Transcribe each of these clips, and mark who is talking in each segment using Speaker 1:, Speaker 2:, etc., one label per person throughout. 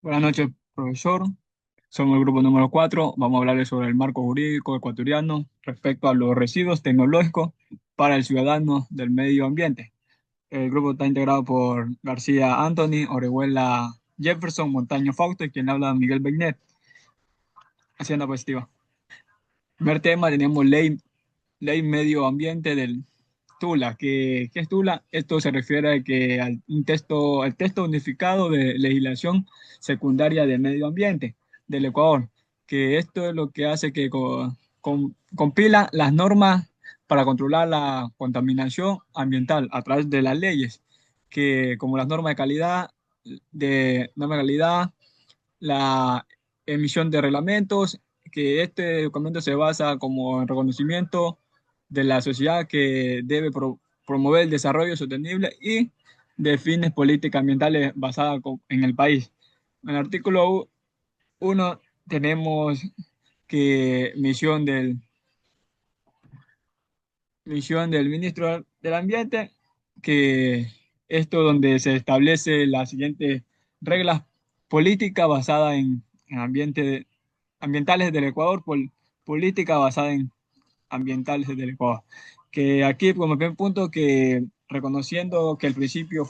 Speaker 1: Buenas noches, profesor. Somos el grupo número 4. Vamos a hablarles sobre el marco jurídico ecuatoriano respecto a los residuos tecnológicos para el ciudadano del medio ambiente. El grupo está integrado por García Anthony, Orihuela Jefferson, Montaño Fausto y quien habla Miguel Beignet. Hacienda positiva. Primer tema, tenemos ley medio ambiente del Tula. ¿Qué es Tula? Esto se refiere a que al texto unificado de legislación secundaria de medio ambiente del Ecuador, que esto es lo que hace que compila las normas para controlar la contaminación ambiental a través de las leyes, que como las normas de calidad, la emisión de reglamentos, que este documento se basa como en reconocimiento de la sociedad que debe promover el desarrollo sostenible y define políticas ambientales basadas en el país. En el artículo 1 tenemos que misión del ministro del Ambiente, que esto donde se establece las siguientes reglas políticas basadas en ambientales del Ecuador, política basada en ambientales del Ecuador. Que aquí, como primer punto, que reconociendo que el principio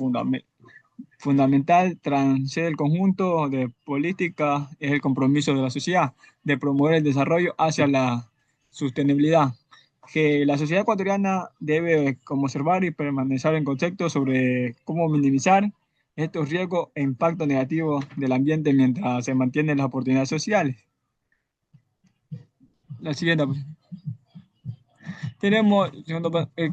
Speaker 1: fundamental transcende el conjunto de políticas es el compromiso de la sociedad de promover el desarrollo hacia la sostenibilidad, que la sociedad ecuatoriana debe como observar y permanecer en concepto sobre cómo minimizar estos riesgos e impactos negativos del ambiente mientras se mantienen las oportunidades sociales. La siguiente, pues. Tenemos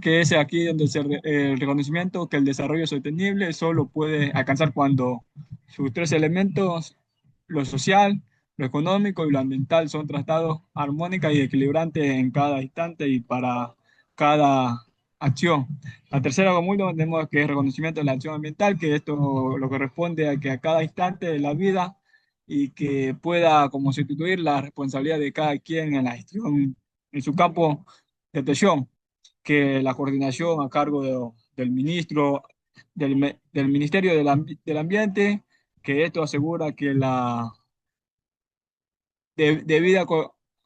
Speaker 1: que es aquí donde el reconocimiento que el desarrollo sostenible solo puede alcanzar cuando sus tres elementos, lo social, lo económico y lo ambiental, son tratados armónica y equilibrantes en cada instante y para cada acción. La tercera común tenemos que es reconocimiento de la acción ambiental, que esto lo corresponde a que a cada instante de la vida y que pueda como sustituir la responsabilidad de cada quien en la gestión en su campo de atención, que la coordinación a cargo del ministro del Ministerio del Ambiente, que esto asegura que la debida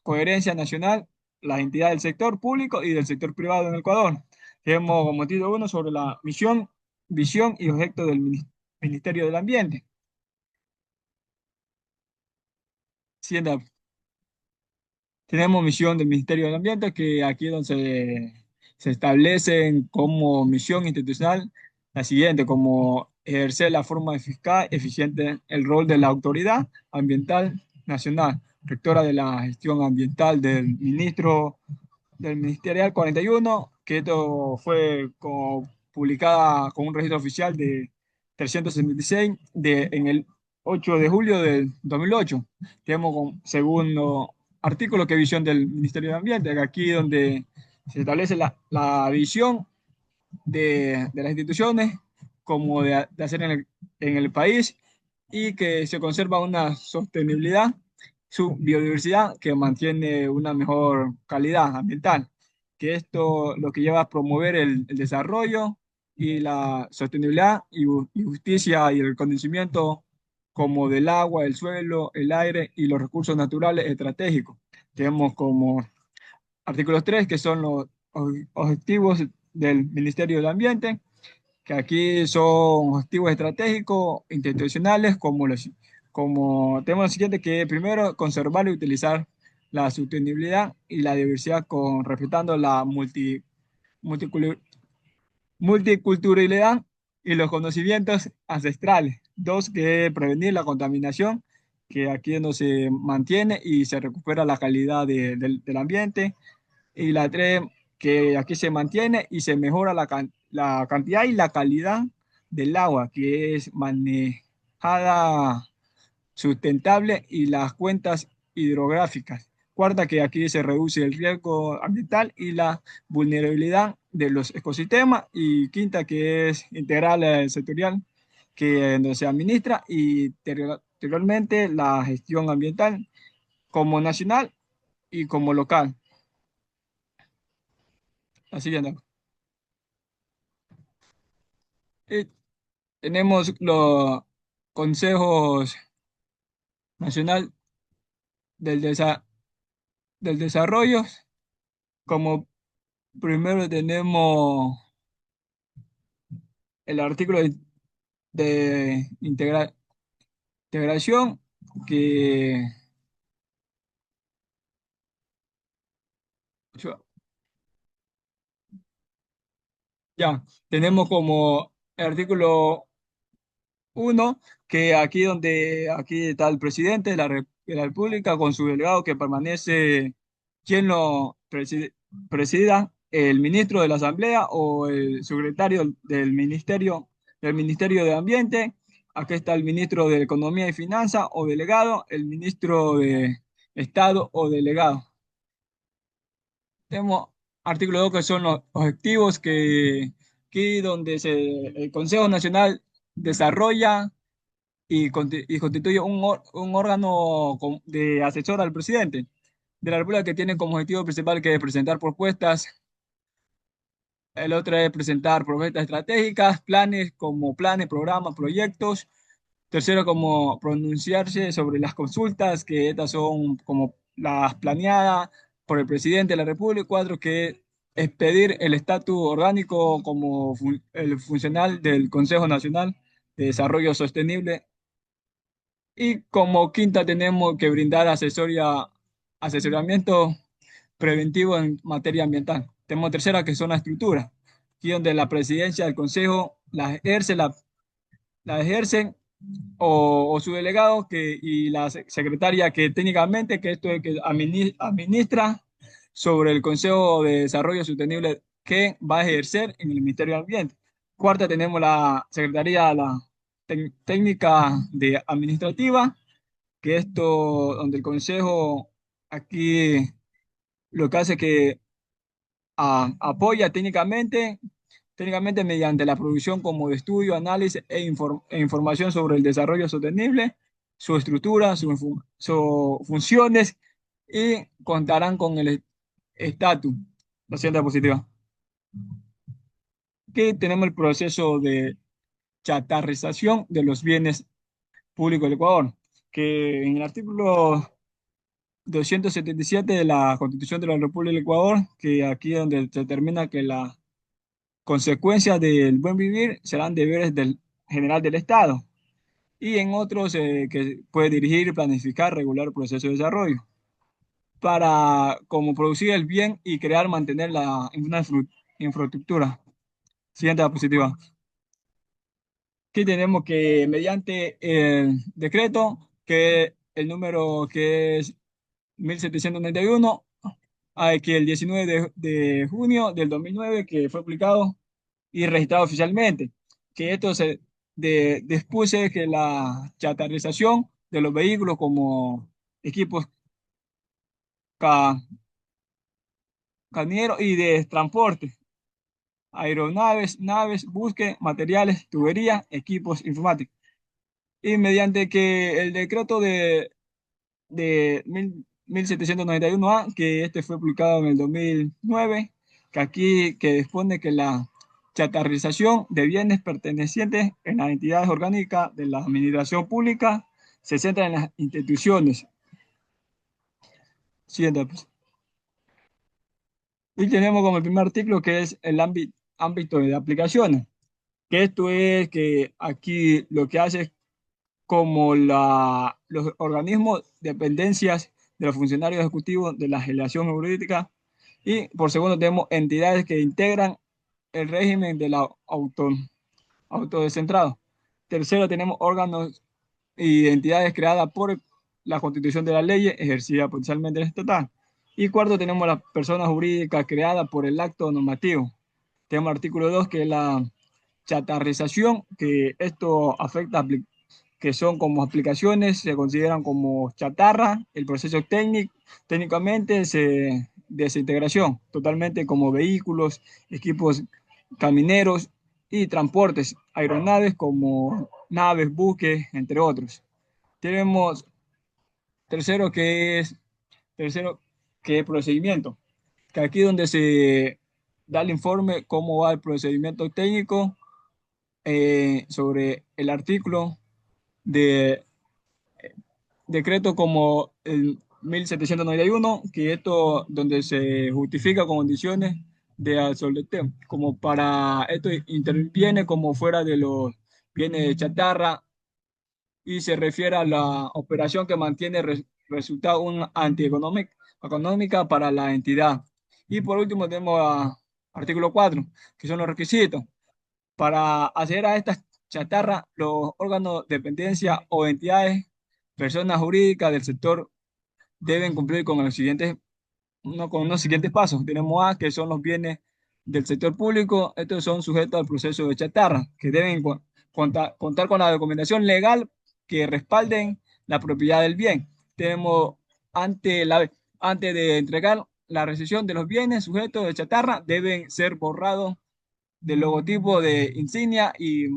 Speaker 1: coherencia nacional, las entidades del sector público y del sector privado en Ecuador. Tenemos como título 1 sobre la misión, visión y objeto del Ministerio del Ambiente. Siguiente. Tenemos misión del Ministerio del Ambiente, que aquí es donde se establecen como misión institucional la siguiente, como ejercer la forma eficaz, eficiente el rol de la autoridad ambiental nacional, rectora de la gestión ambiental del Ministerial 41, que esto fue publicada con un registro oficial de 376 en el 8 de julio del 2008. Tenemos como segundo artículo que es visión del Ministerio de Ambiente, que aquí donde se establece la visión de las instituciones como de hacer en el país y que se conserva una sostenibilidad, su biodiversidad que mantiene una mejor calidad ambiental, que esto lo que lleva a promover el desarrollo y la sostenibilidad y justicia y el conocimiento como del agua, el suelo, el aire y los recursos naturales estratégicos. Tenemos como artículos 3 que son los objetivos del Ministerio del Ambiente, que aquí son objetivos estratégicos institucionales, como tenemos lo siguiente, que primero, conservar y utilizar la sostenibilidad y la diversidad respetando la multicul- multiculturalidad y los conocimientos ancestrales. Dos, que es prevenir la contaminación, que aquí no se mantiene y se recupera la calidad del ambiente. Y la tres, que aquí se mantiene y se mejora la cantidad y la calidad del agua, que es manejada sustentable y las cuentas hidrográficas. Cuarta, que aquí se reduce el riesgo ambiental y la vulnerabilidad de los ecosistemas. Y quinta, que es integral sectorial, que donde se administra y territorialmente la gestión ambiental como nacional y como local. La siguiente. Y tenemos los consejos Nacional del, Desa- del Desarrollo. Como primero tenemos el artículo de integración, que ya tenemos como el artículo uno, que aquí está el presidente de la República con su delegado que permanece, quien lo presida, el ministro de la Asamblea o el secretario del Ministerio de Ambiente. Aquí está el ministro de Economía y Finanzas o delegado, el ministro de Estado o delegado. Tenemos artículo 2, que son los objetivos que donde el Consejo Nacional desarrolla y constituye un órgano de asesor al presidente de la República, que tiene como objetivo principal que presentar propuestas. El otro es presentar propuestas estratégicas, planes, programas, proyectos. Tercero, como pronunciarse sobre las consultas, que estas son como las planeadas por el presidente de la República. Cuatro, que es pedir el estatus orgánico como el funcional del Consejo Nacional de Desarrollo Sostenible. Y como quinta tenemos que brindar asesoramiento preventivo en materia ambiental. Tenemos tercera, que son la estructura, aquí donde la presidencia del consejo la ejercen o su delegado, y la secretaria, que técnicamente que esto es que administra sobre el Consejo de Desarrollo Sostenible, que va a ejercer en el Ministerio del Ambiente. Cuarta tenemos la Secretaría, la técnica de administrativa, que esto donde el Consejo aquí lo que hace es que apoya técnicamente mediante la producción como de estudio, análisis e información sobre el desarrollo sostenible, su estructura, sus funciones, y contarán con el estatus, la siguiente diapositiva. Aquí tenemos el proceso de chatarrización de los bienes públicos del Ecuador, que en el artículo 277 de la Constitución de la República del Ecuador, que aquí es donde se determina que la consecuencias del buen vivir serán deberes del general del Estado, y en otros, que puede dirigir, planificar, regular el proceso de desarrollo para como producir el bien y crear, mantener una infraestructura. Siguiente diapositiva. Aquí tenemos que mediante el decreto, que el número que es 1791, que el 19 de junio del 2009, que fue aplicado y registrado oficialmente, que esto dispuse que la chatarrización de los vehículos como equipos ca carnieros y de transporte, aeronaves, naves, buques, materiales, tuberías, equipos informáticos. Y mediante que el decreto de 1791A, que este fue publicado en el 2009, que aquí que dispone que la chatarrización de bienes pertenecientes en las entidades orgánicas de la administración pública se centra en las instituciones. Siguiente, pues. Y tenemos como el primer artículo, que es el ámbito de aplicaciones, que esto es que aquí lo que hace es como los organismos, dependencias de los funcionarios ejecutivos de la legislación jurídica. Y por segundo tenemos entidades que integran el régimen de la autodescentrado. Tercero tenemos órganos y entidades creadas por la constitución de la ley ejercida potencialmente en el estatal. Y cuarto tenemos las personas jurídicas creadas por el acto normativo. Tenemos el artículo 2, que es la chatarrización, que esto afecta, que son como aplicaciones, se consideran como chatarra, el proceso técnicamente se desintegración, totalmente, como vehículos, equipos camineros y transportes, aeronaves como naves, buques, entre otros. Tenemos tercero que es, tercero que es procedimiento, que aquí donde se da el informe cómo va el procedimiento técnico, sobre el artículo de decreto como el 1791, que esto donde se justifica condiciones de absoluteo, como para esto interviene como fuera de los bienes de chatarra y se refiere a la operación que mantiene resultado un antieconómica económica para la entidad. Y por último tenemos artículo 4 que son los requisitos. Para acceder a estas chatarras, los órganos de dependencia o entidades, personas jurídicas del sector deben cumplir con los siguientes, con unos siguientes pasos. Tenemos A, que son los bienes del sector público. Estos son sujetos al proceso de chatarra, que deben contar con la documentación legal que respalden la propiedad del bien. Tenemos ante antes de entregar la recepción de los bienes sujetos de chatarra, deben ser borrados del logotipo de insignia y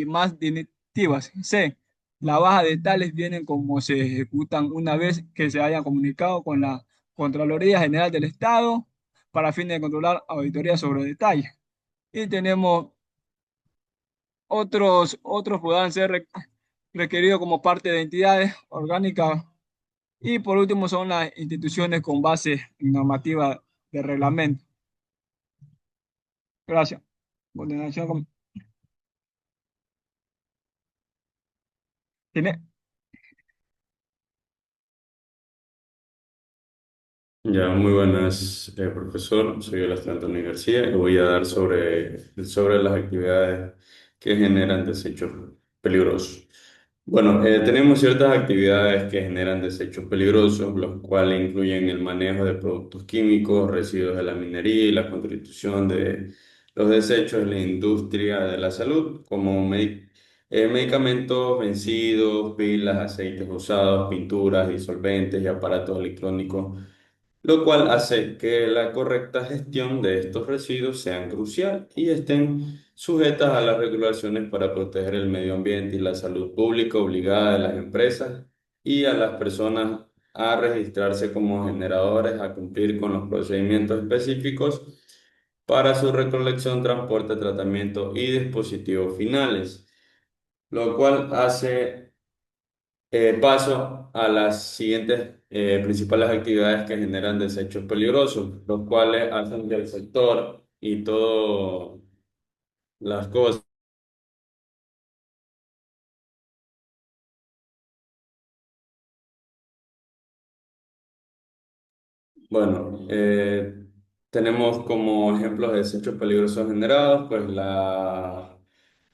Speaker 1: más directivas. C. La baja de tales vienen como se ejecutan una vez que se hayan comunicado con la Contraloría General del Estado para fines de controlar auditoría sobre detalles. Y tenemos otros podrán ser requeridos como parte de entidades orgánicas. Y por último son las instituciones con base en normativa de reglamento. Gracias. Continuación, tiene.
Speaker 2: Ya, muy buenas, profesor. Soy el estudiante Universidad y voy a dar sobre las actividades que generan desechos peligrosos. Bueno, tenemos ciertas actividades que generan desechos peligrosos, los cuales incluyen el manejo de productos químicos, residuos de la minería y la constitución de los desechos en la industria de la salud, como medicamentos vencidos, pilas, aceites usados, pinturas, disolventes y aparatos electrónicos, lo cual hace que la correcta gestión de estos residuos sea crucial y estén sujetas a las regulaciones para proteger el medio ambiente y la salud pública obligada de las empresas y a las personas a registrarse como generadores, a cumplir con los procedimientos específicos para su recolección, transporte, tratamiento y dispositivos finales, lo cual hace paso a las siguientes principales actividades que generan desechos peligrosos, los cuales hacen que el sector y todas las cosas, bueno, tenemos como ejemplos de desechos peligrosos generados, pues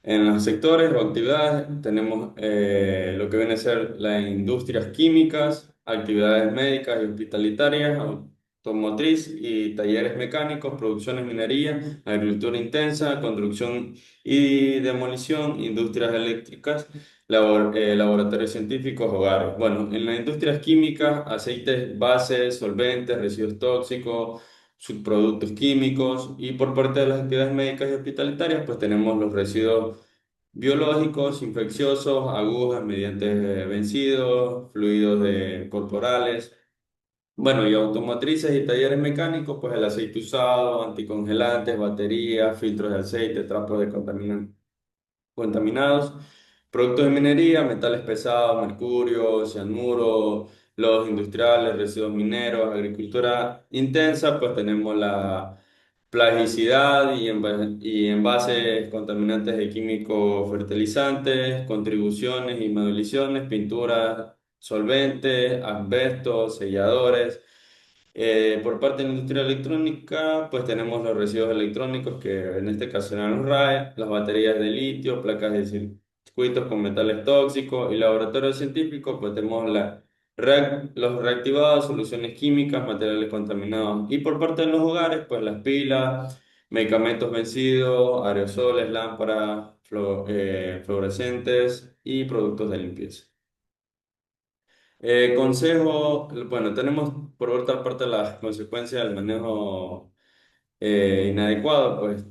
Speaker 2: en los sectores o actividades tenemos lo que viene a ser las industrias químicas, actividades médicas y hospitalarias, automotriz y talleres mecánicos, producciones minería, agricultura intensa, construcción y demolición, industrias eléctricas, laboratorios científicos, hogares. Bueno, en las industrias químicas, aceites, bases, solventes, residuos tóxicos, subproductos químicos, y por parte de las actividades médicas y hospitalarias, pues tenemos los residuos biológicos, infecciosos, agujas, mediante vencidos, corporales. Bueno, y automotrices y talleres mecánicos, pues el aceite usado, anticongelantes, baterías, filtros de aceite, trapos de contaminados, productos de minería, metales pesados, mercurio, cianuro, los industriales, residuos mineros, agricultura intensa, pues tenemos la plagicidad y envases contaminantes de químicos fertilizantes, contribuciones y demoliciones, pinturas, solventes, asbestos, selladores. Por parte de la industria electrónica, pues tenemos los residuos electrónicos, que en este caso eran los RAE, las baterías de litio, placas de circuitos con metales tóxicos, y laboratorios científicos, pues tenemos los reactivados, soluciones químicas, materiales contaminados. Y por parte de los hogares, pues las pilas, medicamentos vencidos, aerosoles, lámparas, fluorescentes y productos de limpieza. Consejo, bueno, tenemos por otra parte las consecuencias del manejo inadecuado, pues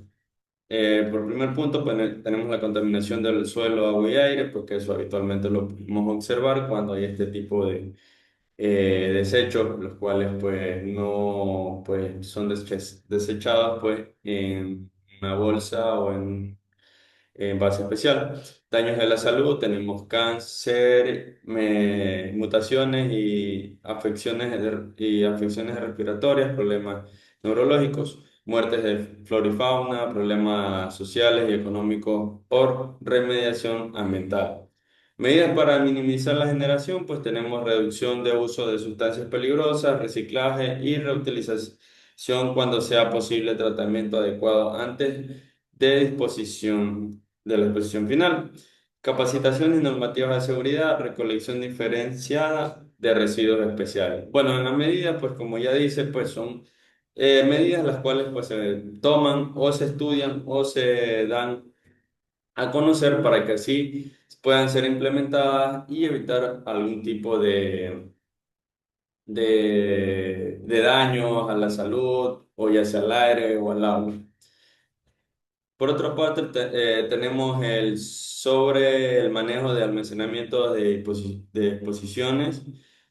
Speaker 2: por primer punto pues, tenemos la contaminación del suelo, agua y aire, porque eso habitualmente lo podemos observar cuando hay este tipo de desechos, los cuales pues no pues, son desechados pues en una bolsa o en envase especial. Daños de la salud, tenemos cáncer, mutaciones y afecciones respiratorias, problemas neurológicos, muertes de flora y fauna, problemas sociales y económicos por remediación ambiental. Medidas para minimizar la generación, pues tenemos reducción de uso de sustancias peligrosas, reciclaje y reutilización cuando sea posible, tratamiento adecuado antes de la exposición final. Capacitaciones y normativas de seguridad, recolección diferenciada de residuos especiales. Bueno, en la medida, pues como ya dice, pues son medidas las cuales pues se toman o se estudian o se dan a conocer para que así puedan ser implementadas y evitar algún tipo de daños a la salud o ya sea al aire o al agua. Por otra parte, tenemos sobre el manejo de almacenamiento de exposiciones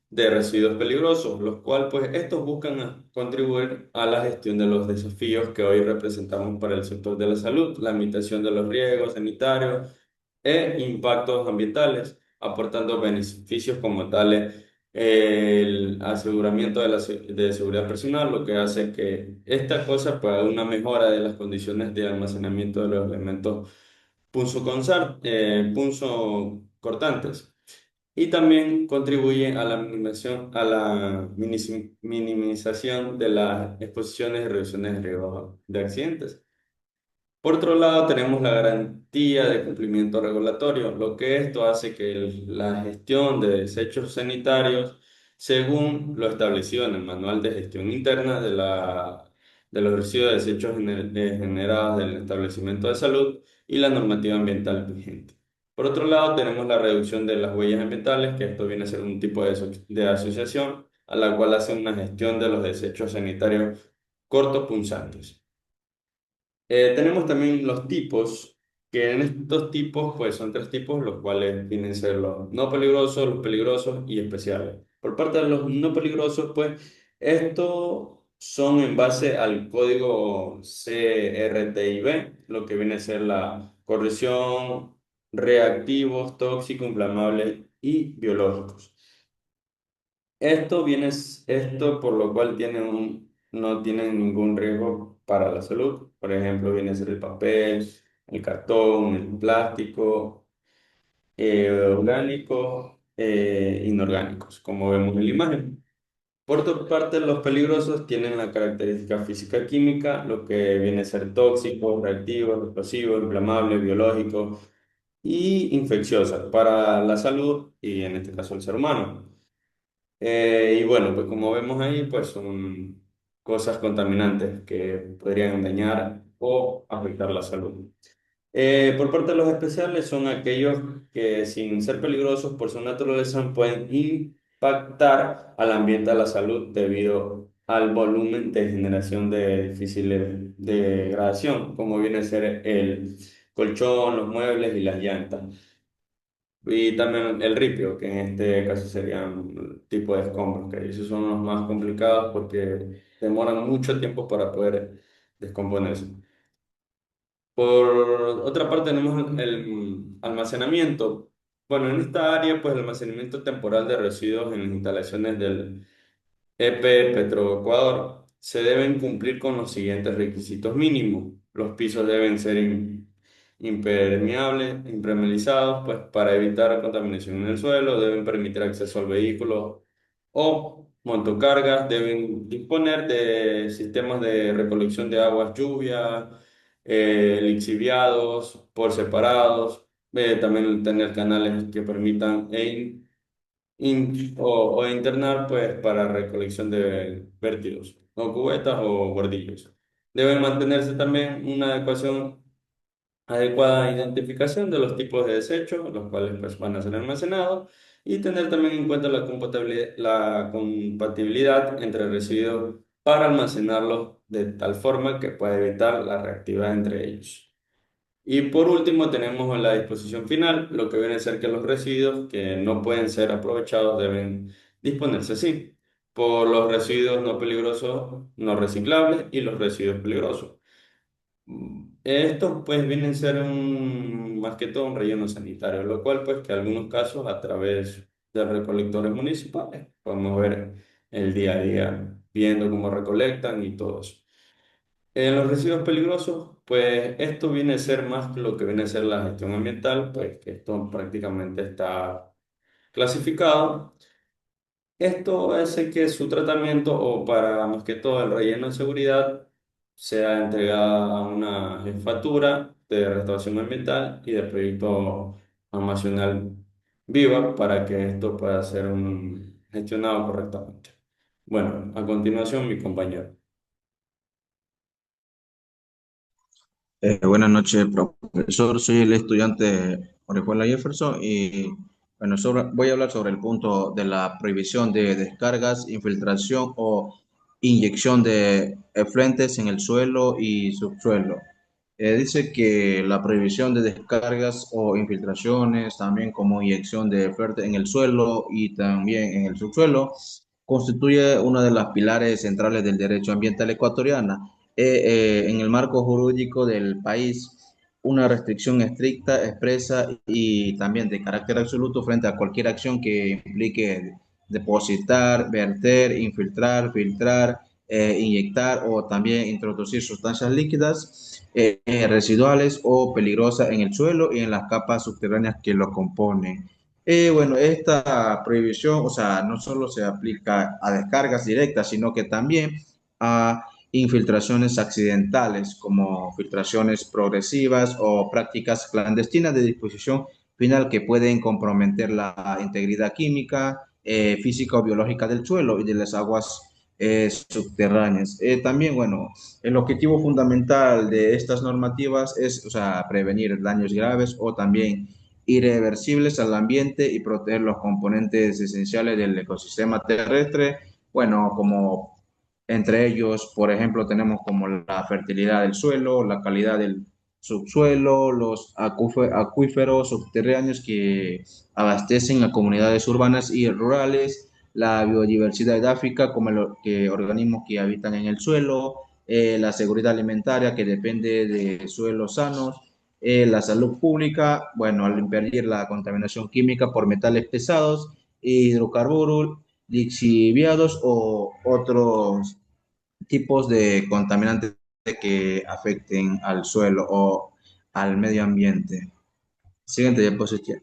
Speaker 2: de residuos peligrosos, los cuales pues estos buscan contribuir a la gestión de los desafíos que hoy representamos para el sector de la salud, la limitación de los riesgos sanitarios e impactos ambientales, aportando beneficios como tales el aseguramiento de seguridad personal, lo que hace que esta cosa pueda haga una mejora de las condiciones de almacenamiento de los elementos punzocortantes. Y también contribuye a la minimización de las exposiciones y reducciones de riesgo de accidentes. Por otro lado, tenemos la garantía de cumplimiento regulatorio, lo que esto hace que la gestión de desechos sanitarios, según lo establecido en el Manual de Gestión Interna de los residuos de desechos generados del establecimiento de salud y la normativa ambiental vigente. Por otro lado, tenemos la reducción de las huellas ambientales, que esto viene a ser un tipo de asociación a la cual hace una gestión de los desechos sanitarios cortopunzantes. Tenemos también los tipos, que en estos tipos, pues son tres tipos, los cuales vienen a ser los no peligrosos, los peligrosos y especiales. Por parte de los no peligrosos, pues estos son en base al código CRTIB, lo que viene a ser la corrosión, reactivos, tóxicos, inflamables y biológicos. Esto por lo cual no tienen ningún riesgo para la salud. Por ejemplo, viene a ser el papel, el cartón, el plástico, orgánicos, inorgánicos, como vemos en la imagen. Por otra parte, los peligrosos tienen la característica física-química, lo que viene a ser tóxicos, reactivos, explosivos, inflamables, biológicos y infecciosos para la salud y en este caso el ser humano. Y bueno, pues como vemos ahí, pues son cosas contaminantes que podrían dañar o afectar la salud. Por parte de los especiales son aquellos que sin ser peligrosos por su naturaleza pueden impactar al ambiente, a la salud debido al volumen de generación de difícil degradación, como viene a ser el colchón, los muebles y las llantas. Y también el ripio, que en este caso serían tipo de escombros, que esos son los más complicados porque demoran mucho tiempo para poder descomponerse. Por otra parte tenemos el almacenamiento. Bueno, en esta área, pues el almacenamiento temporal de residuos en las instalaciones del EP Petroecuador se deben cumplir con los siguientes requisitos mínimos. Los pisos deben ser impermeables, impermeabilizados, pues para evitar contaminación en el suelo, deben permitir acceso al vehículo o montocargas, deben disponer de sistemas de recolección de aguas lluvias, lixiviados por separados, también tener canales que permitan o internar pues para recolección de vertidos, o cubetas o bordillos. Deben mantenerse también una adecuada identificación de los tipos de desechos, los cuales pues, van a ser almacenados, y tener también en cuenta la compatibilidad entre residuos para almacenarlos de tal forma que pueda evitar la reactividad entre ellos. Y por último tenemos la disposición final, lo que viene a ser que los residuos que no pueden ser aprovechados deben disponerse así, por los residuos no peligrosos, no reciclables y los residuos peligrosos. Estos pues vienen a ser más que todo un relleno sanitario, lo cual pues que en algunos casos a través de recolectores municipales podemos ver el día a día, viendo cómo recolectan y todo eso. En los residuos peligrosos, pues esto viene a ser más lo que viene a ser la gestión ambiental, pues que esto prácticamente está clasificado. Esto hace que su tratamiento, o para más que todo el relleno de seguridad, sea entregada a una jefatura de restauración ambiental y de proyecto nacional viva para que esto pueda ser gestionado correctamente. Bueno, a continuación mi compañero.
Speaker 3: Buenas noches, profesor. Soy el estudiante Orejuela Jefferson y bueno, voy a hablar sobre el punto de la prohibición de descargas, infiltración o inyección de efluentes en el suelo y subsuelo. Dice que la prohibición de descargas o infiltraciones, también como inyección de efluentes en el suelo y también en el subsuelo, constituye uno de los pilares centrales del derecho ambiental ecuatoriano en el marco jurídico del país una restricción estricta, expresa y también de carácter absoluto frente a cualquier acción que implique depositar, verter, infiltrar, filtrar, inyectar o también introducir sustancias líquidas, residuales o peligrosas en el suelo y en las capas subterráneas que lo componen. Bueno, esta prohibición, o sea, no solo se aplica a descargas directas, sino que también a infiltraciones accidentales, como filtraciones progresivas o prácticas clandestinas de disposición final que pueden comprometer la integridad química, física o biológica del suelo y de las aguas subterráneas. También, bueno, el objetivo fundamental de estas normativas es, o sea, prevenir daños graves o también irreversibles al ambiente y proteger los componentes esenciales del ecosistema terrestre, bueno, como entre ellos, por ejemplo, tenemos como la fertilidad del suelo, la calidad del subsuelo, los acuíferos subterráneos que abastecen a comunidades urbanas y rurales, la biodiversidad edáfica, como que organismos que habitan en el suelo, la seguridad alimentaria que depende de suelos sanos, la salud pública, bueno, al impedir la contaminación química por metales pesados, hidrocarburos, lixiviados o otros tipos de contaminantes que afecten al suelo o al medio ambiente. Siguiente diapositiva.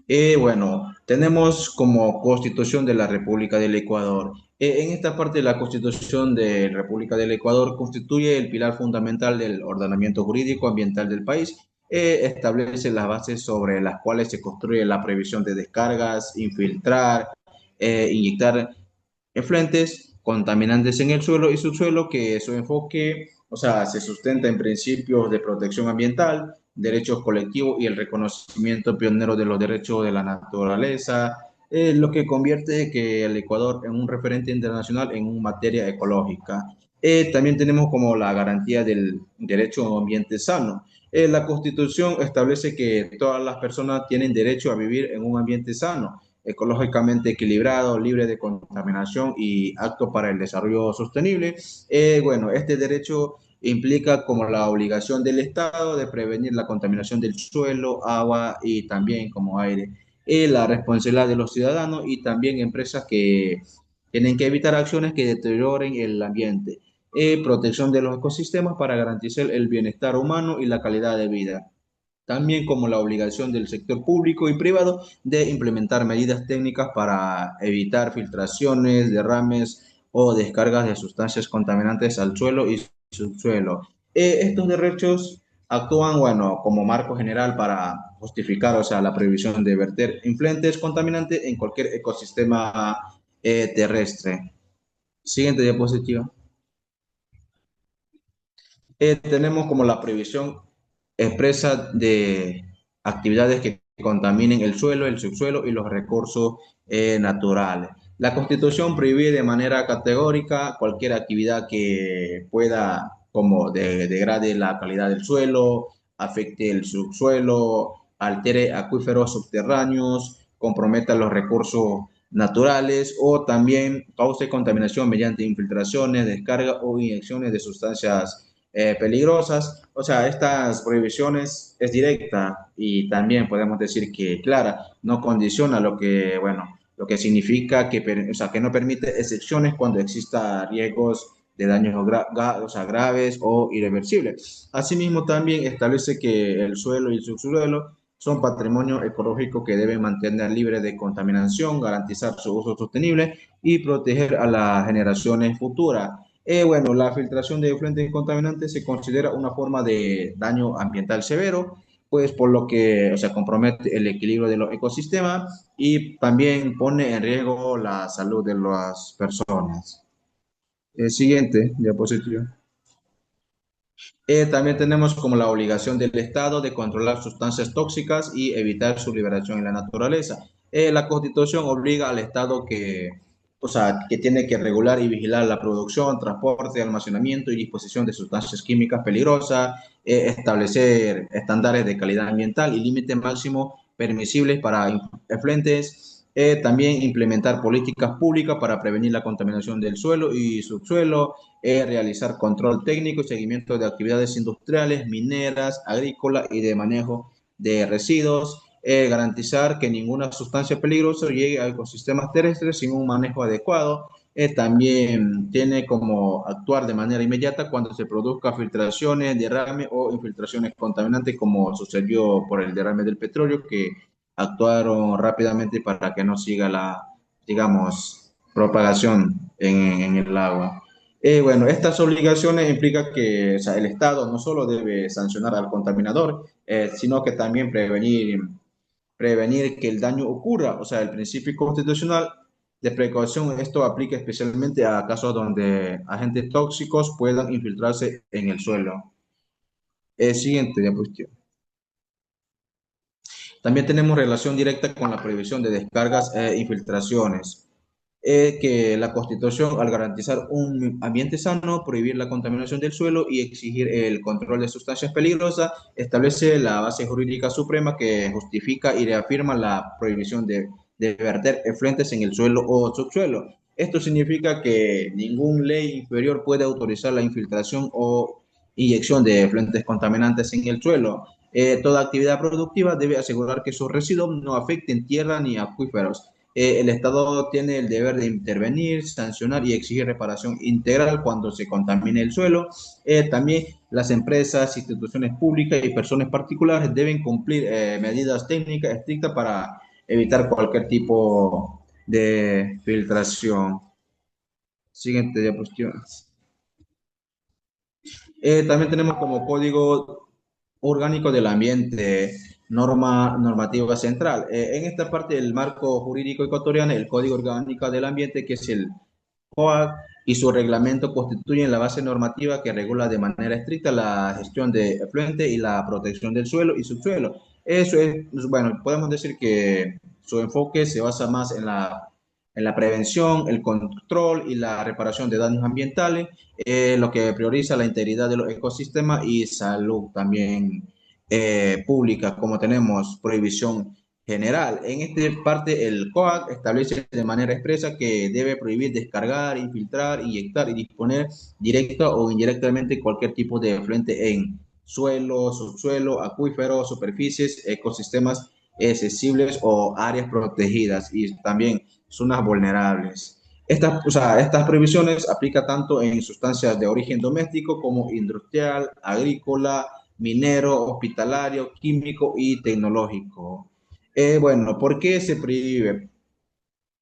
Speaker 3: Y bueno, tenemos como Constitución de la República del Ecuador. En esta parte, la Constitución de la República del Ecuador constituye el pilar fundamental del ordenamiento jurídico ambiental del país. Establece las bases sobre las cuales se construye la previsión de descargas, infiltrar, inyectar efluentes contaminantes en el suelo y subsuelo, que su enfoque, o sea, se sustenta en principios de protección ambiental, derechos colectivos y el reconocimiento pionero de los derechos de la naturaleza, lo que convierte que el Ecuador en un referente internacional en materia ecológica. También tenemos como la garantía del derecho a un ambiente sano. La Constitución establece que todas las personas tienen derecho a vivir en un ambiente sano, ecológicamente equilibrado, libre de contaminación y apto para el desarrollo sostenible. Bueno, este derecho implica como la obligación del Estado de prevenir la contaminación del suelo, agua y también como aire. La responsabilidad de los ciudadanos y también empresas que tienen que evitar acciones que deterioren el ambiente. Protección de los ecosistemas para garantizar el bienestar humano y la calidad de vida, también como la obligación del sector público y privado de implementar medidas técnicas para evitar filtraciones, derrames o descargas de sustancias contaminantes al suelo y subsuelo. Estos derechos actúan, bueno, como marco general para justificar, o sea, la prohibición de verter influentes contaminantes en cualquier ecosistema terrestre. Siguiente diapositiva. Tenemos como la prohibición expresa de actividades que contaminen el suelo, el subsuelo y los recursos naturales. La Constitución prohíbe de manera categórica cualquier actividad que pueda, como degrade la calidad del suelo, afecte el subsuelo, altere acuíferos subterráneos, comprometa los recursos naturales o también cause contaminación mediante infiltraciones, descarga o inyecciones de sustancias peligrosas. O sea, estas prohibiciones es directa y también podemos decir que clara, no condiciona lo que, bueno, lo que significa que, o sea, que no permite excepciones cuando exista riesgos de daños o sea, graves o irreversibles. Asimismo, también establece que el suelo y el subsuelo son patrimonio ecológico que deben mantener libre de contaminación, garantizar su uso sostenible y proteger a las generaciones futuras. Bueno, la filtración de efluentes contaminantes se considera una forma de daño ambiental severo, pues por lo que, o sea, compromete el equilibrio de los ecosistemas y también pone en riesgo la salud de las personas. Siguiente diapositiva. También tenemos como la obligación del Estado de controlar sustancias tóxicas y evitar su liberación en la naturaleza. La Constitución obliga al Estado que, o sea, que tiene que regular y vigilar la producción, transporte, almacenamiento y disposición de sustancias químicas peligrosas, establecer estándares de calidad ambiental y límites máximos permisibles para efluentes, también implementar políticas públicas para prevenir la contaminación del suelo y subsuelo, realizar control técnico y seguimiento de actividades industriales, mineras, agrícolas y de manejo de residuos, garantizar que ninguna sustancia peligrosa llegue a ecosistemas terrestres sin un manejo adecuado. También tiene como actuar de manera inmediata cuando se produzca filtraciones, derrame o infiltraciones contaminantes, como sucedió por el derrame del petróleo, que actuaron rápidamente para que no siga la, digamos, propagación en el agua. Bueno, estas obligaciones implican que, o sea, el Estado no solo debe sancionar al contaminador, sino que también prevenir que el daño ocurra. O sea, el principio constitucional de precaución, esto aplica especialmente a casos donde agentes tóxicos puedan infiltrarse en el suelo. Siguiente diapositiva. También tenemos relación directa con la prohibición de descargas e infiltraciones. Que la Constitución, al garantizar un ambiente sano, prohibir la contaminación del suelo y exigir el control de sustancias peligrosas, establece la base jurídica suprema que justifica y reafirma la prohibición de verter efluentes en el suelo o subsuelo. Esto significa que ninguna ley inferior puede autorizar la infiltración o inyección de efluentes contaminantes en el suelo. Toda actividad productiva debe asegurar que sus residuos no afecten tierra ni acuíferos. El Estado tiene el deber de intervenir, sancionar y exigir reparación integral cuando se contamine el suelo. También las empresas, instituciones públicas y personas particulares deben cumplir medidas técnicas estrictas para evitar cualquier tipo de filtración. Siguiente diapositiva. También tenemos como código orgánico del ambiente, normativa central. En esta parte del marco jurídico ecuatoriano, el Código Orgánico del Ambiente, que es el COAC, y su reglamento constituyen la base normativa que regula de manera estricta la gestión de efluentes y la protección del suelo y subsuelo. Eso es, bueno, podemos decir que su enfoque se basa más en la prevención, el control y la reparación de daños ambientales, lo que prioriza la integridad de los ecosistemas y salud también pública, como tenemos prohibición general. En esta parte, el COAC establece de manera expresa que debe prohibir descargar, infiltrar, inyectar y disponer directa o indirectamente cualquier tipo de efluente en suelo, subsuelo, acuíferos, superficies, ecosistemas accesibles o áreas protegidas y también zonas vulnerables. Estas, o sea, estas prohibiciones aplican tanto en sustancias de origen doméstico como industrial, agrícola, minero, hospitalario, químico y tecnológico. Bueno, ¿por qué se prohíbe?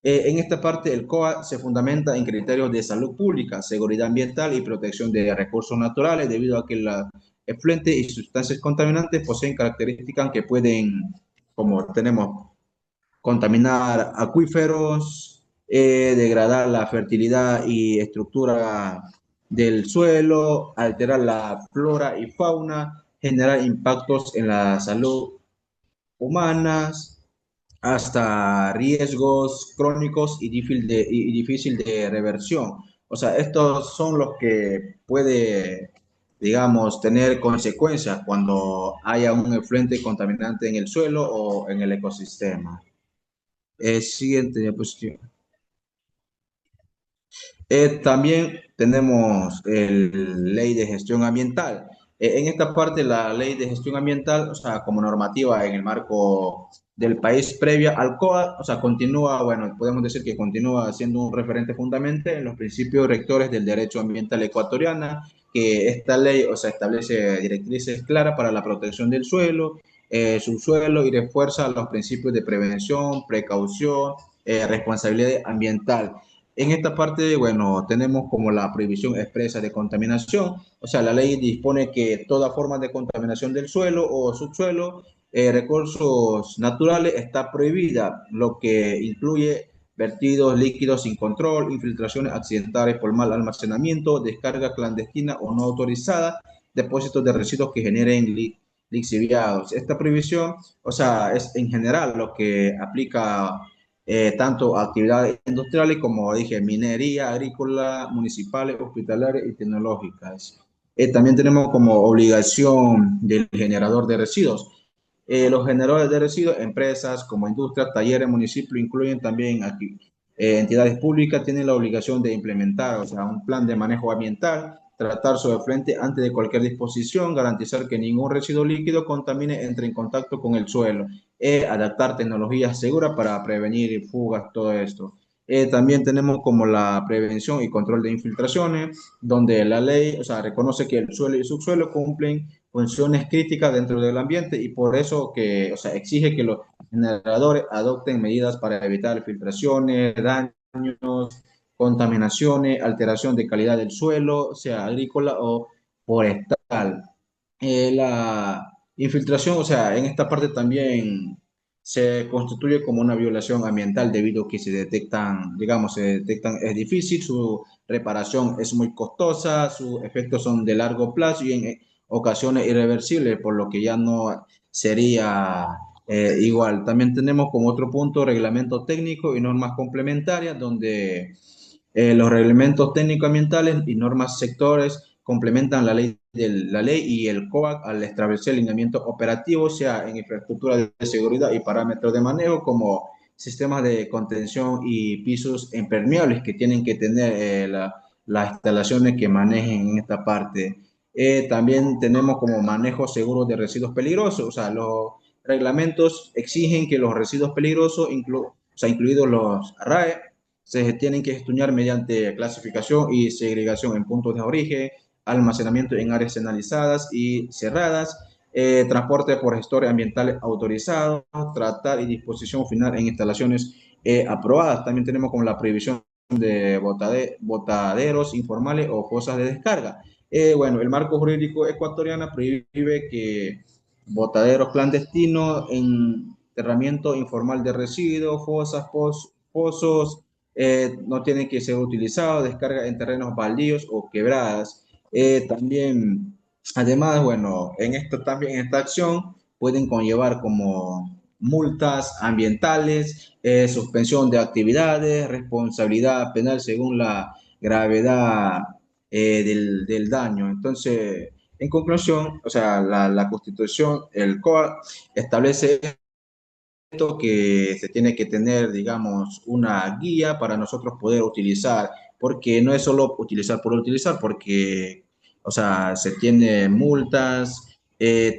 Speaker 3: En esta parte, el COA se fundamenta en criterios de salud pública, seguridad ambiental y protección de recursos naturales, debido a que los efluentes y sustancias contaminantes poseen características que pueden, como tenemos, contaminar acuíferos, degradar la fertilidad y estructura del suelo, alterar la flora y fauna, generar impactos en la salud humana, hasta riesgos crónicos y difícil de reversión. O sea, estos son los que puede, digamos, tener consecuencias cuando haya un efluente contaminante en el suelo o en el ecosistema. Siguiente diapositiva. También tenemos el ley de gestión ambiental. En esta parte, la ley de gestión ambiental, o sea, como normativa en el marco del país previa al COA, o sea, continúa, bueno, podemos decir que continúa siendo un referente fundamental en los principios rectores del derecho ambiental ecuatoriana, que esta ley, o sea, establece directrices claras para la protección del suelo, subsuelo y refuerza los principios de prevención, precaución, responsabilidad ambiental. En esta parte, bueno, tenemos como la prohibición expresa de contaminación, o sea, la ley dispone que toda forma de contaminación del suelo o subsuelo, recursos naturales, está prohibida, lo que incluye vertidos líquidos sin control, infiltraciones accidentales por mal almacenamiento, descarga clandestina o no autorizada, depósitos de residuos que generen lixiviados. Esta prohibición, o sea, es en general lo que aplica tanto actividades industriales como dije, minería, agrícola, municipales, hospitalarias y tecnológicas. También tenemos como obligación del generador de residuos. Los generadores de residuos, empresas como industrias, talleres, municipios, incluyen también aquí entidades públicas, tienen la obligación de implementar, o sea, un plan de manejo ambiental, tratar sobre frente antes de cualquier disposición, garantizar que ningún residuo líquido contamine, entre en contacto con el suelo, adaptar tecnologías seguras para prevenir fugas, todo esto. También tenemos como la prevención y control de infiltraciones, donde la ley, o sea, reconoce que el suelo y subsuelo cumplen funciones críticas dentro del ambiente y por eso que, o sea, exige que los generadores adopten medidas para evitar filtraciones, daños, contaminaciones, alteración de calidad del suelo, sea agrícola o forestal. La infiltración, o sea, en esta parte también se constituye como una violación ambiental debido a que se detectan, digamos, se detectan, es difícil, su reparación es muy costosa, sus efectos son de largo plazo y en ocasiones irreversibles, por lo que ya no sería igual. También tenemos como otro punto reglamentos técnicos y normas complementarias, donde los reglamentos técnicos ambientales y normas sectores complementan la ley y el COAC al establecer lineamientos operativos, sea en infraestructura de seguridad y parámetros de manejo, como sistemas de contención y pisos impermeables que tienen que tener las instalaciones que manejen en esta parte. También tenemos como manejo seguro de residuos peligrosos, o sea, los reglamentos exigen que los residuos peligrosos, o sea, incluidos los RAE, se tienen que estudiar mediante clasificación y segregación en puntos de origen, almacenamiento en áreas señalizadas y cerradas, transporte por gestores ambientales autorizados, tratar y disposición final en instalaciones aprobadas. También tenemos como la prohibición de botaderos informales o fosas de descarga. Bueno, el marco jurídico ecuatoriano prohíbe que botaderos clandestinos, enterramiento informal de residuos, fosas, pozos, no tienen que ser utilizados, descarga en terrenos baldíos o quebradas. También, además, bueno, en esta acción pueden conllevar como multas ambientales, suspensión de actividades, responsabilidad penal según la gravedad del daño. Entonces, en conclusión, o sea, la Constitución, el COA, establece que se tiene que tener, digamos, una guía para nosotros poder utilizar, porque no es solo utilizar por utilizar, porque, o sea, se tiene multas,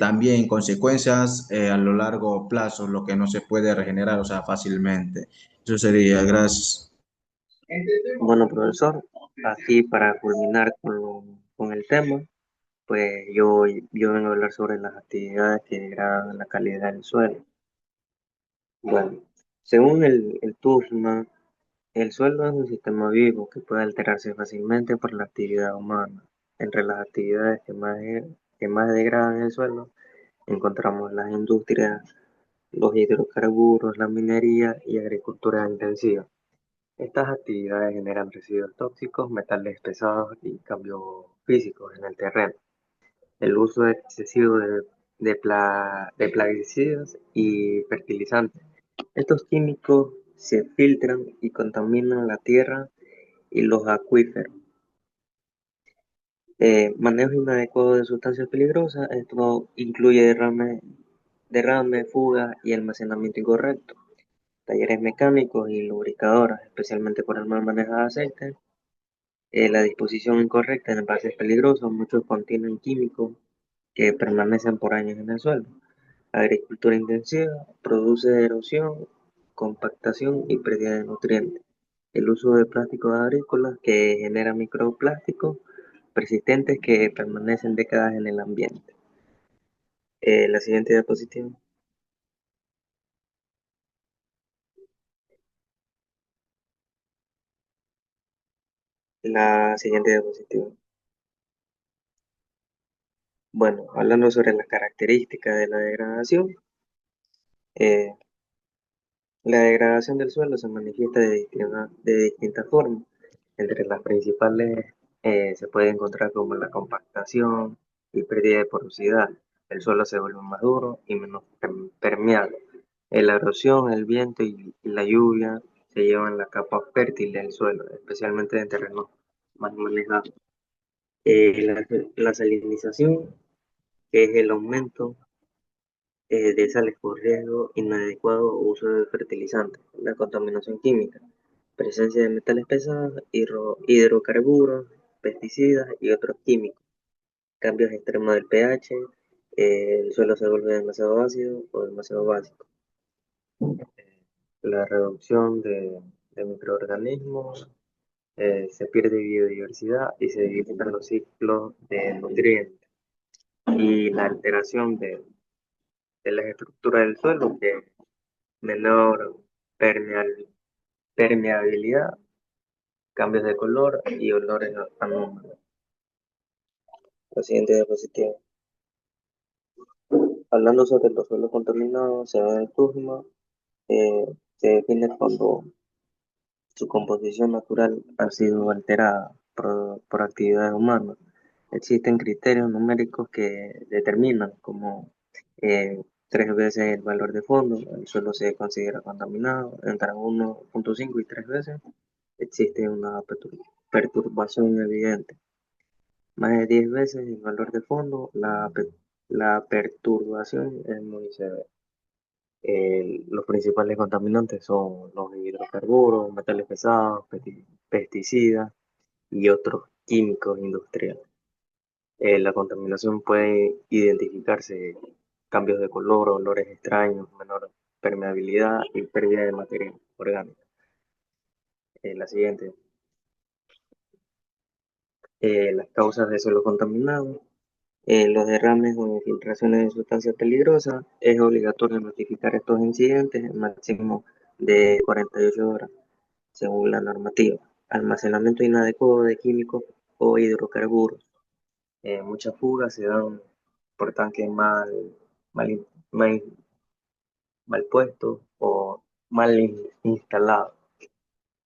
Speaker 3: también consecuencias a lo largo plazo, lo que no se puede regenerar, o sea, fácilmente. Eso sería, gracias.
Speaker 4: Bueno, profesor, aquí para culminar con el tema, pues yo vengo a hablar sobre las actividades que degradan la calidad del suelo. Bueno, según el TUSMA, el suelo es un sistema vivo que puede alterarse fácilmente por la actividad humana. Entre las actividades que más degradan el suelo encontramos las industrias, los hidrocarburos, la minería y agricultura intensiva. Estas actividades generan residuos tóxicos, metales pesados y cambios físicos en el terreno. El uso excesivo de plaguicidas y fertilizantes. Estos químicos se filtran y contaminan la tierra y los acuíferos. Manejo inadecuado de sustancias peligrosas. Esto incluye derrame, fuga y almacenamiento incorrecto. Talleres mecánicos y lubricadoras, especialmente por el mal manejo de aceite. La disposición incorrecta en envases peligrosos, muchos contienen químicos que permanecen por años en el suelo. Agricultura intensiva produce erosión, compactación y pérdida de nutrientes. El uso de plásticos agrícolas que genera microplásticos persistentes que permanecen décadas en el ambiente. La siguiente diapositiva. La siguiente diapositiva. Bueno, hablando sobre las características de la degradación, eh, la degradación del suelo se manifiesta de distintas formas. Entre las principales se puede encontrar como la compactación y pérdida de porosidad. El suelo se vuelve más duro y menos permeable. La erosión, el viento y la lluvia se llevan la capa fértil del suelo, especialmente en terrenos más manejados. La salinización, que es el aumento de sales por riesgo inadecuado uso de fertilizantes, la contaminación química, presencia de metales pesados, hidrocarburos, pesticidas y otros químicos, cambios extremos del pH, el suelo se vuelve demasiado ácido o demasiado básico, la reducción de microorganismos, se pierde biodiversidad y se dificultan los ciclos de nutrientes y la alteración de las estructuras del suelo, que menor permeabilidad, cambios de color y olores anómalos. La siguiente diapositiva. Hablando sobre los suelos contaminados, se ve el TUSMA, se define cuando su composición natural ha sido alterada por actividades humanas. Existen criterios numéricos que determinan como 3 veces el valor de fondo, el suelo se considera contaminado, entre 1,5 y 3 veces existe una perturbación evidente. Más de 10 veces el valor de fondo, la perturbación es muy severa. Los principales contaminantes son los hidrocarburos, metales pesados, pesticidas y otros químicos industriales. La contaminación puede identificarse cambios de color, olores extraños, menor permeabilidad y pérdida de materia orgánica. La siguiente. Las causas de suelo contaminado. Los derrames o infiltraciones de sustancias peligrosas. Es obligatorio notificar estos incidentes en máximo de 48 horas, según la normativa. Almacenamiento inadecuado de químicos o hidrocarburos. Muchas fugas se dan por tanques mal, in- mal, mal puestos o instalados.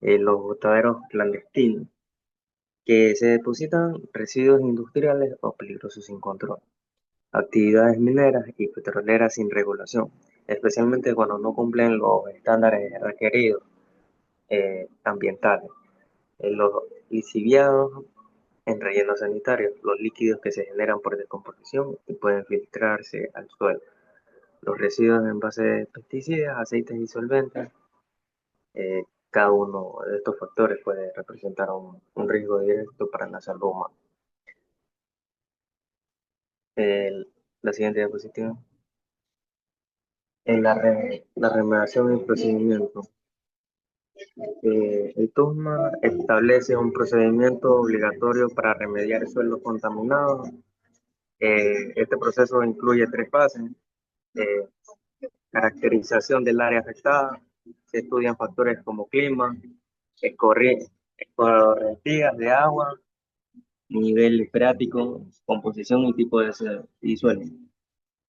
Speaker 4: Los botaderos clandestinos, que se depositan residuos industriales o peligrosos sin control. Actividades mineras y petroleras sin regulación, especialmente cuando no cumplen los estándares requeridos ambientales. Los liciviados en rellenos sanitarios, los líquidos que se generan por descomposición y pueden filtrarse al suelo. Los residuos en base de pesticidas, aceites y solventes, cada uno de estos factores puede representar un riesgo directo para la salud humana. La siguiente diapositiva. En la remediación y el procedimiento. El TUSMA establece un procedimiento obligatorio para remediar suelos contaminados. Este proceso incluye 3 fases. eh, Caracterización del área afectada. Se estudian factores como clima, escorrentías de agua, nivel freático, composición y tipo y suelo.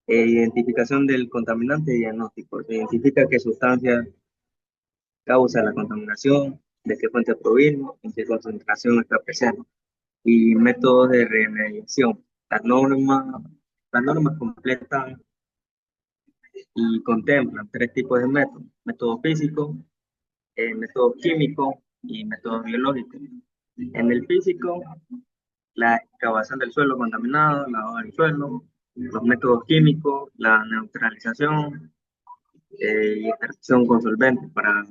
Speaker 4: Identificación del contaminante y diagnóstico. Se identifica qué sustancia causa la contaminación, de qué fuente provino, en qué concentración está presente. Y métodos de remediación. Las normas completan y contemplan 3 tipos de métodos: método físico, método químico y método biológico. En el físico, la excavación del suelo contaminado, lavado del suelo, los métodos químicos, la neutralización y extracción con solventes para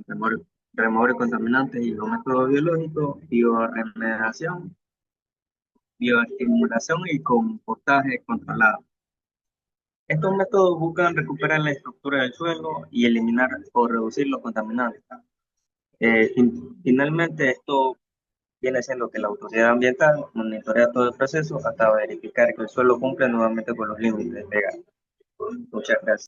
Speaker 4: remover contaminantes y los métodos biológicos, bioremediación, bioestimulación y compostaje controlado. Estos métodos buscan recuperar la estructura del suelo y eliminar o reducir los contaminantes. Finalmente, esto viene siendo que la autoridad ambiental monitorea todo el proceso hasta verificar que el suelo cumple nuevamente con los límites legales. Muchas gracias.